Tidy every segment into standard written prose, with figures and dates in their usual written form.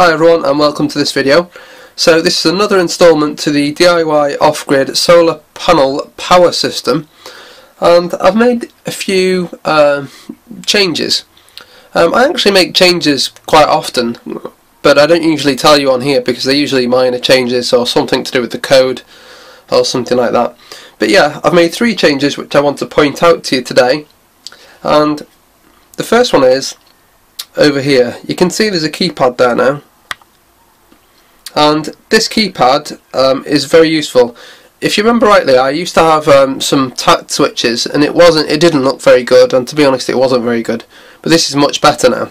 Hi everyone and welcome to this video. So this is another instalment to the DIY off-grid solar panel power system, and I've made a few changes. I actually make changes quite often, but I don't usually tell you on here because they're usually minor changes or something to do with the code or something like that. But yeah, I've made three changes which I want to point out to you today, and the first one is over here. You can see there's a keypad there now, and this keypad is very useful. If you remember rightly, I used to have some tact switches, and it didn't look very good, and to be honest it wasn't very good, but this is much better now.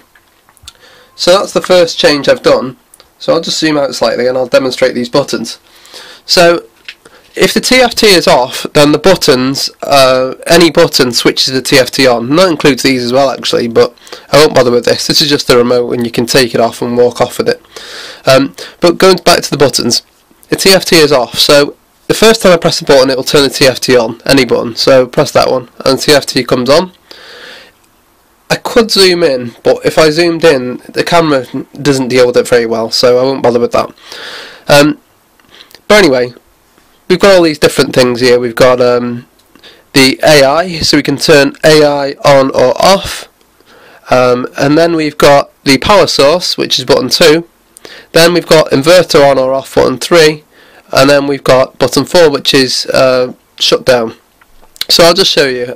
So that's the first change I've done. So I'll just zoom out slightly and I'll demonstrate these buttons. So if the TFT is off, then the buttons, any button switches the TFT on, and that includes these as well actually, but I won't bother with this. This is just the remote and you can take it off and walk off with it. But going back to the buttons, the TFT is off, so the first time I press a button it will turn the TFT on, any button, so press that one and the TFT comes on. I could zoom in, but if I zoomed in the camera doesn't deal with it very well, so I won't bother with that. But anyway, we've got all these different things here. We've got the AI, so we can turn AI on or off, and then we've got the power source, which is button 2, then we've got inverter on or off, button 3, and then we've got button 4, which is shut down. So I'll just show you.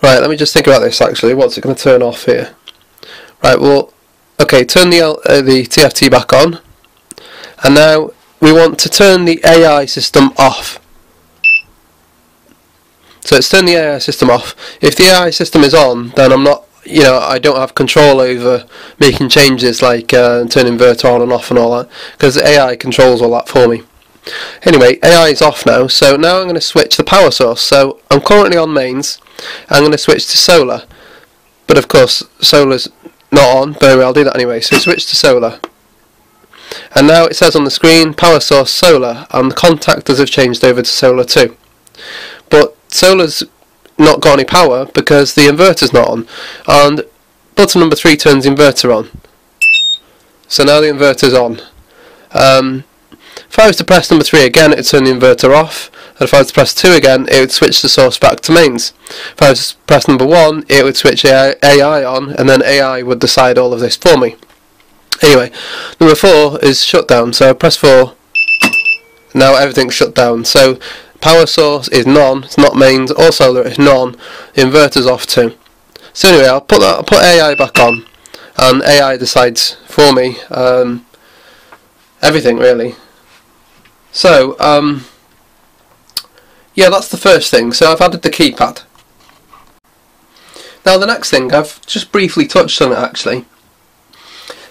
Right, let me just think about this actually. What's it going to turn off here? Right, well, okay, turn the TFT back on, and now we want to turn the AI system off. So it's turned the AI system off. If the AI system is on, then I don't have control over making changes like turning inverter on and off and all that, because the AI controls all that for me. Anyway, AI is off now, so now I'm going to switch the power source. So I'm currently on mains. I'm going to switch to solar, but of course solar's not on, but anyway, I'll do that anyway. So switch to solar, and now it says on the screen power source solar, and the contactors have changed over to solar too. But solar's not got any power because the inverter's not on, and button number 3 turns the inverter on. So now the inverter's on. If I was to press number 3 again, it would turn the inverter off, and if I was to press 2 again, it would switch the source back to mains. If I was to press number 1, it would switch AI on, and then AI would decide all of this for me. Anyway, number 4 is shut down, so I press 4, now everything's shut down. So power source is none, it's not mains, or solar is none, the inverter's off too. So anyway, I'll put AI back on, and AI decides for me everything really. So yeah, that's the first thing. So I've added the keypad. Now the next thing, I've just briefly touched on it actually,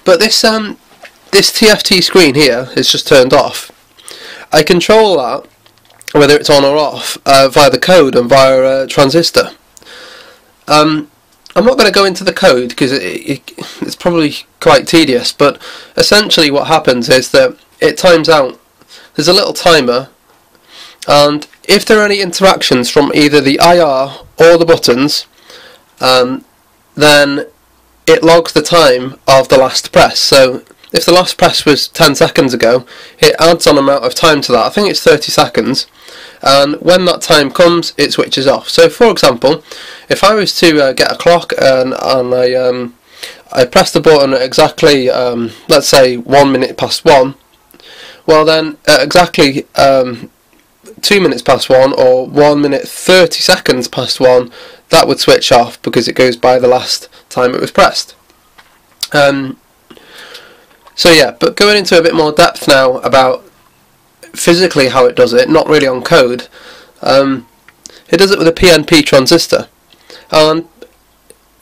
but this TFT screen here is just turned off. I control that, whether it's on or off, via the code and via a transistor. I'm not going to go into the code because it's probably quite tedious, but essentially what happens is that it times out. There's a little timer, and if there are any interactions from either the IR or the buttons, then it logs the time of the last press. So if the last press was 10 seconds ago, it adds on amount of time to that. I think it's 30 seconds, and when that time comes it switches off. So for example, if I was to get a clock and I press the button at exactly let's say 1 minute past 1, well then at exactly 2 minutes past 1 or 1 minute 30 seconds past 1, that would switch off because it goes by the last time it was pressed. So yeah, but going into a bit more depth now about physically how it does it, not really on code, it does it with a PNP transistor, and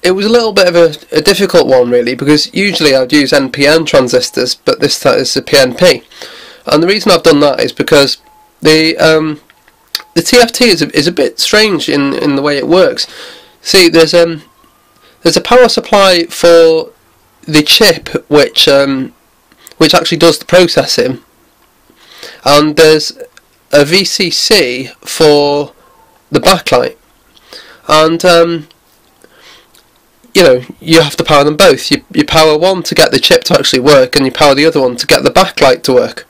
it was a little bit of a difficult one really, because usually I'd use NPN transistors, but this time it's a PNP. And the reason I've done that is because the TFT is a bit strange in the way it works. See, there's a power supply for the chip which actually does the processing, and there's a VCC for the backlight, and you have to power them both. You power one to get the chip to actually work, and you power the other one to get the backlight to work.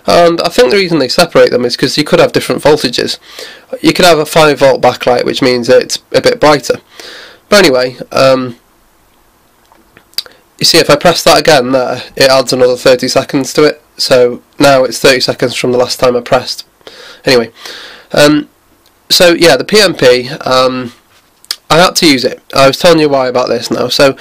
And I think the reason they separate them is because you could have different voltages. You could have a 5-volt backlight, which means that it's a bit brighter. But anyway, you see, if I press that again there, it adds another 30 seconds to it. So now it's 30 seconds from the last time I pressed. Anyway, so yeah, the PNP, I had to use it. I was telling you why about this now. So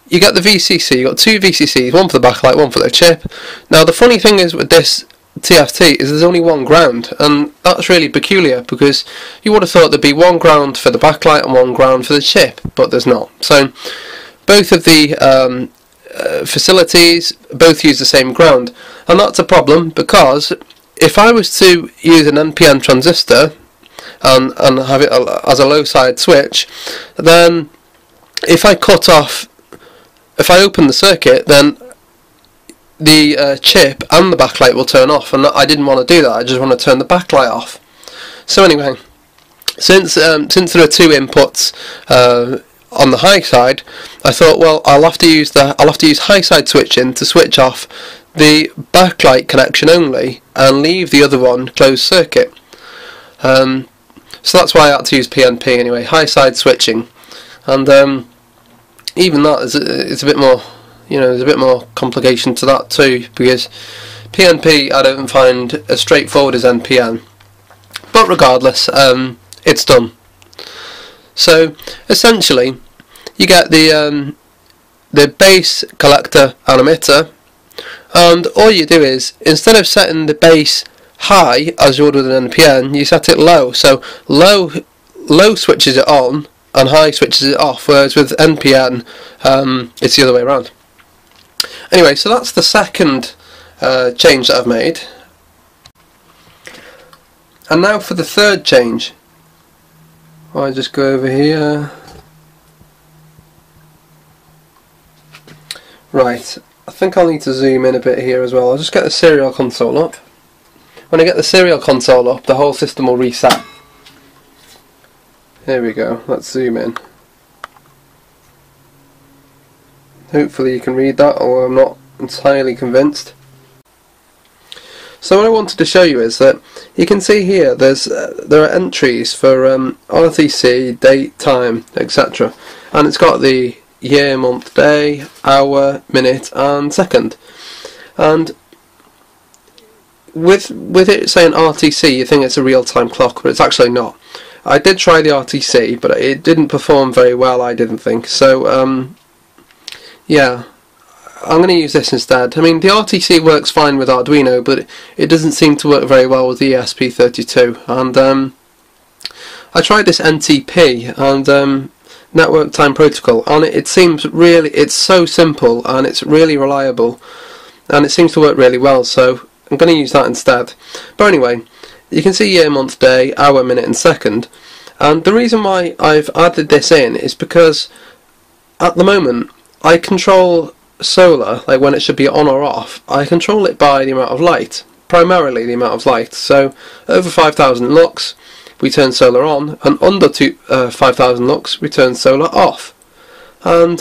you get the VCC, you've got two VCCs, one for the backlight, one for the chip. Now the funny thing is with this TFT is there's only one ground, and that's really peculiar, because you would have thought there'd be one ground for the backlight and one ground for the chip, but there's not. So both of the facilities both use the same ground, and that's a problem, because if I was to use an NPN transistor and have it as a low side switch, then if I open the circuit, then the chip and the backlight will turn off, and I didn't want to do that. I just want to turn the backlight off. So anyway, since there are two inputs on the high side, I thought, well, I'll have to use high side switching to switch off the backlight connection only and leave the other one closed circuit. So that's why I had to use PNP anyway, high side switching, and even that is a bit more. There's a bit more complication to that too, because PNP I don't find as straightforward as NPN. But regardless, it's done. So essentially, you get the base, collector and emitter, and all you do is, instead of setting the base high as you would with an NPN, you set it low. So low switches it on and high switches it off, whereas with NPN it's the other way around. Anyway, so that's the second change that I've made. And now for the third change. I'll just go over here. Right, I think I'll need to zoom in a bit here as well. I'll just get the serial console up. When I get the serial console up, the whole system will reset. Here we go, let's zoom in. Hopefully you can read that, although I'm not entirely convinced. So what I wanted to show you is that you can see here there are entries for RTC, date, time, etc. And it's got the year, month, day, hour, minute and second. And with it saying RTC, you think it's a real-time clock, but it's actually not. I did try the RTC, but it didn't perform very well, I didn't think. So yeah, I'm going to use this instead. I mean, the RTC works fine with Arduino, but it doesn't seem to work very well with the ESP32. And I tried this NTP and Network Time Protocol, and it seems really, it's so simple and it's really reliable, and it seems to work really well. So I'm going to use that instead. But anyway, you can see year, month, day, hour, minute and second. And the reason why I've added this in is because at the moment I control solar, like when it should be on or off, I control it by the amount of light, primarily the amount of light. So over 5,000 lux we turn solar on, and under 5,000 lux we turn solar off. And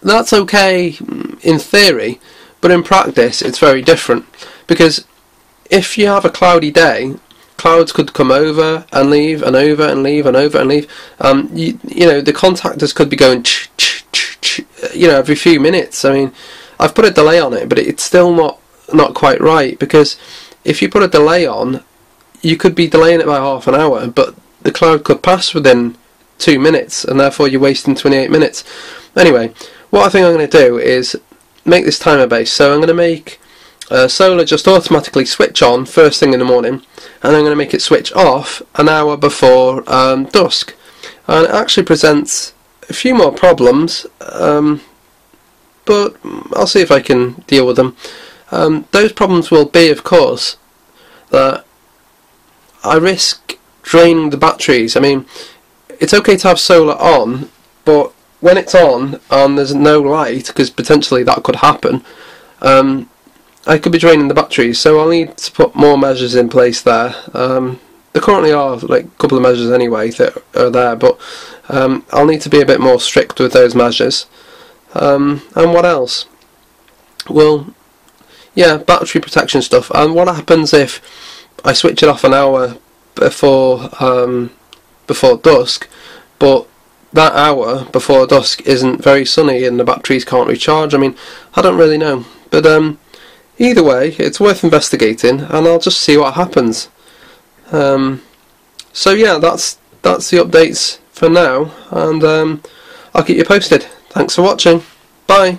that's okay in theory, but in practice it's very different, because if you have a cloudy day, clouds could come over and leave and over and leave and over and leave. You know, the contactors could be going every few minutes. I mean, I've put a delay on it, but it's still not quite right, because if you put a delay on, you could be delaying it by half an hour, but the cloud could pass within 2 minutes, and therefore you're wasting 28 minutes. Anyway, what I think I'm going to do is make this timer based. So I'm going to make solar just automatically switch on first thing in the morning, and I'm going to make it switch off an hour before dusk. And it actually presents a few more problems, but I'll see if I can deal with them. Those problems will be, of course, that I risk draining the batteries. I mean, it's okay to have solar on, but when it's on and there's no light, because potentially that could happen, I could be draining the batteries, so I'll need to put more measures in place there. There currently are like a couple of measures anyway that are there, but I'll need to be a bit more strict with those measures. And what else? Well, yeah, battery protection stuff. And what happens if I switch it off an hour before dusk, but that hour before dusk isn't very sunny and the batteries can't recharge? I mean, I don't really know, but either way, it's worth investigating, and I'll just see what happens. So yeah, that's the updates for now, and I'll keep you posted. Thanks for watching. Bye.